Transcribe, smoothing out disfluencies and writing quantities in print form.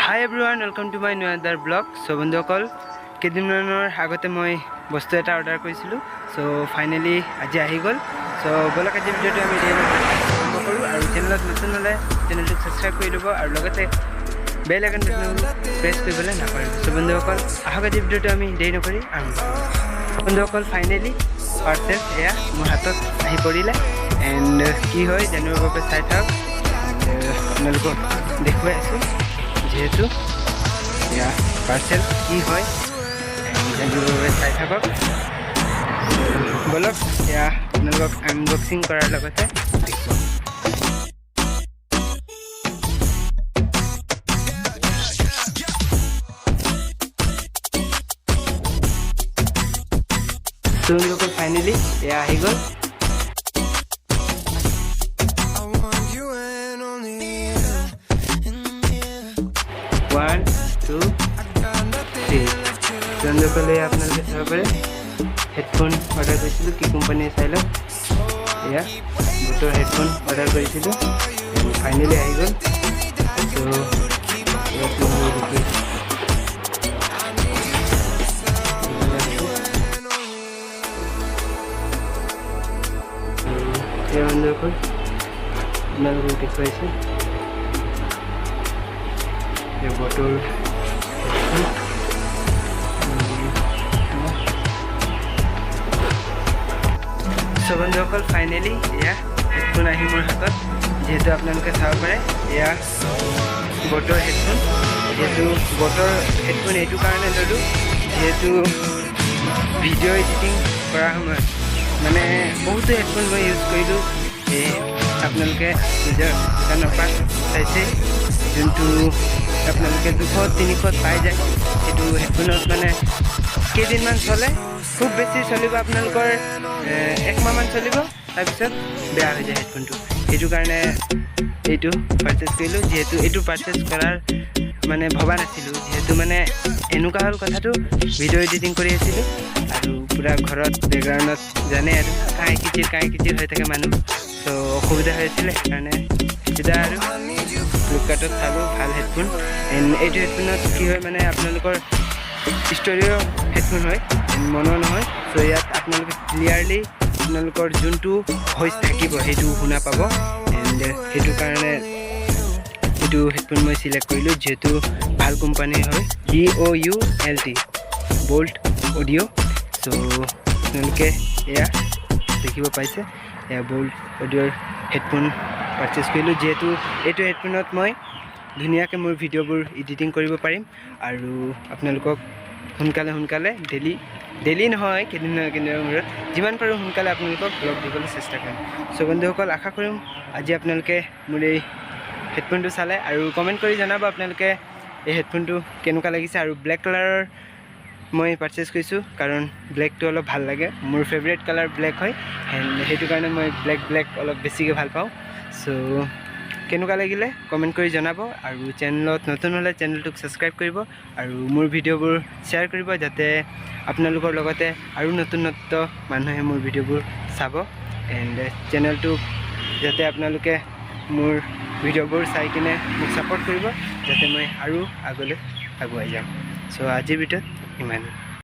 Hi everyone, welcome to my new another vlog. So বন্ধুসকল কেইদিনমানৰ আগতে মই বস্তু এটা অৰ্ডাৰ কৰিছিলোঁ. So finally আজি আহি গ'ল. So বলক আজি ভিডিঅ'টো আমি আৰম্ভ কৰোঁ আৰু চেনেলত নতুন হ'লে চেনেলটো সাবস্ক্ৰাইব কৰি ল'ব আৰু লগতে বেল আইকন প্ৰেছ কৰিবলৈ নাপাহৰিব. So বন্ধুসকল আহক আজি ভিডিঅ'টো আমি দেৰি নকৰি আৰম্ভ কৰোঁ. বন্ধুসকল ফাইনেলি পাৰ্চেল এয়া মোৰ হাতত আহি পৰিলে এণ্ড কি হয় জানিবৰ বাবে চাই থাকক. আপোনালোকক দেখুৱাই আছোঁ যেহেতু এয়া পাৰ্চেল কি হয় জানিবৰ বাবে চাই থাকক. বলক এয়া আপোনালোকক আনবক্সিং কৰাৰ লগতে দেখুৱাম. বন্ধুসকল ফাইনেলি এয়া আহি গ'ল. বন্ধুসকলে আপোনালোকে চাব পাৰে হেডফোন অৰ্ডাৰ কৰিছিলোঁ কি কোম্পানীয়ে চাই লওক. এয়া বুটৰ হেডফোন অৰ্ডাৰ কৰিছিলোঁ ফাইনেলি আহি গ'ল. বন্ধুসকল আপোনালোকক দেখুৱাইছোঁ বটৰ হেডফোন. So বন্ধুসকল ফাইনেলি এয়া হেডফোন আহি মোৰ হাতত যেহেতু আপোনালোকে চাব পাৰে এয়া বটৰ হেডফোন. যিহেতু বটৰ হেডফোন এইটো কাৰণে ল'লোঁ যিহেতু ভিডিঅ' এডিটিং কৰাৰ সময়ত মানে বহুতো হেডফোন মই ইউজ কৰিলোঁ. আপোনালোকে নিজৰ দোকানৰ পৰা চাইছে যোনটো আপোনালোকে 200-300 পাই যায়. সেইটো হেডফোনত মানে কেইদিনমান চলে, খুব বেছি চলিব আপোনালোকৰ 1 মাহমান চলিব, তাৰপিছত বেয়া হৈ যায় হেডফোনটো. সেইটো কাৰণে এইটো পাৰ্চেছ কৰিলোঁ. যিহেতু এইটো পাৰ্চেছ কৰাৰ মানে ভবা নাছিলোঁ যিহেতু মানে এনেকুৱা হ'ল কথাটো ভিডিঅ' এডিটিং কৰি আছিলোঁ আৰু পূৰা ঘৰত বেকগ্ৰাউণ্ডত জানে আৰু কাঁই কিচিৰ হৈ থাকে মানুহ. ত' অসুবিধা হৈ আছিলে সেইকাৰণে চিধা আৰু ফ্লিপকাৰ্টত চালোঁ ভাল হেডফোন. এইটো হেডফোনত কি হয় মানে আপোনালোকৰ ষ্টৰিঅ' হেডফোন হয়, মনো নহয়. চ' ইয়াত আপোনালোকে ক্লিয়াৰলি আপোনালোকৰ যোনটো ভইচ থাকিব সেইটো শুনা পাব. এণ্ড সেইটো কাৰণে এইটো হেডফোন মই চিলেক্ট কৰিলোঁ যিহেতু ভাল কোম্পানীৰ হয় BOULT বোল্ট অডিঅ'. চ' আপোনালোকে এয়া দেখিব পাইছে এয়া বোল্ট অডিঅ'ৰ হেডফোন পাৰ্চেছ কৰিলোঁ যিহেতু এইটো হেডফোনত মই ধুনীয়াকৈ মোৰ ভিডিঅ'বোৰ এডিটিং কৰিব পাৰিম আৰু আপোনালোকক সোনকালে ডেইলি নহয় কেইদিনৰ মূৰত যিমান পাৰোঁ সোনকালে আপোনালোকক ব্লগ দিবলৈ চেষ্টা কৰিম. চ' বন্ধুসকল আশা কৰিম আজি আপোনালোকে মোৰ এই হেডফোনটো চালে আৰু কমেণ্ট কৰি জনাব আপোনালোকে এই হেডফোনটো কেনেকুৱা লাগিছে. আৰু ব্লেক কালাৰৰ মই পাৰ্চেছ কৰিছোঁ কাৰণ ব্লেকটো অলপ ভাল লাগে, মোৰ ফেভৰেট কালাৰ ব্লেক হয় এণ্ড সেইটো কাৰণে মই ব্লেক অলপ বেছিকৈ ভাল পাওঁ. চ' কেনেকুৱা লাগিলে কমেণ্ট কৰি জনাব আৰু চেনেলত নতুন হ'লে চেনেলটোক ছাবস্ক্ৰাইব কৰিব আৰু মোৰ ভিডিঅ'বোৰ শ্বেয়াৰ কৰিব যাতে আপোনালোকৰ লগতে আৰু নতুন মানুহে মোৰ ভিডিঅ'বোৰ চাব. এণ্ড চেনেলটোক যাতে আপোনালোকে মোৰ ভিডিঅ'বোৰ চাই কিনে মোক ছাপোৰ্ট কৰিব যাতে মই আৰু আগলৈ আগুৱাই যাম. চ' আজিৰ ভিডিঅ'ত ইমানেই.